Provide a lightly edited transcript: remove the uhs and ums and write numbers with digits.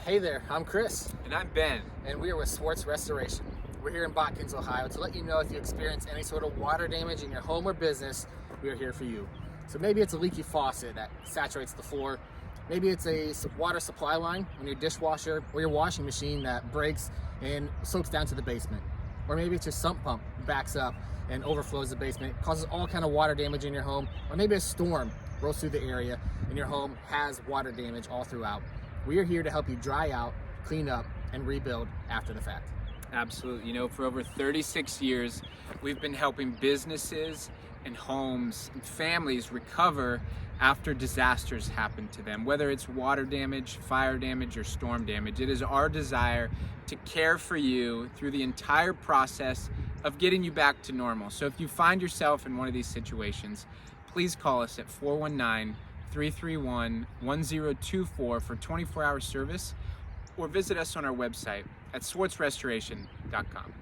Hey there, I'm Chris, And I'm Ben. and we are with Swartz Restoration. We're here in Botkins, Ohio to let you know if you experience any sort of water damage in your home or business, we are here for you. So maybe it's a leaky faucet that saturates the floor. Maybe it's a water supply line on your dishwasher or your washing machine that breaks and soaks down to the basement. Or maybe it's your sump pump backs up and overflows the basement, causes all kind of water damage in your home. Or maybe a storm rolls through the area and your home has water damage all throughout. We are here to help you dry out, clean up, and rebuild after the fact. Absolutely. You know, for over 36 years, we've been helping businesses and homes and families recover after disasters happen to them, whether it's water damage, fire damage, or storm damage. It is our desire to care for you through the entire process of getting you back to normal. So if you find yourself in one of these situations, please call us at 419-331-1024 for 24-hour service, or visit us on our website at swartzrestoration.com.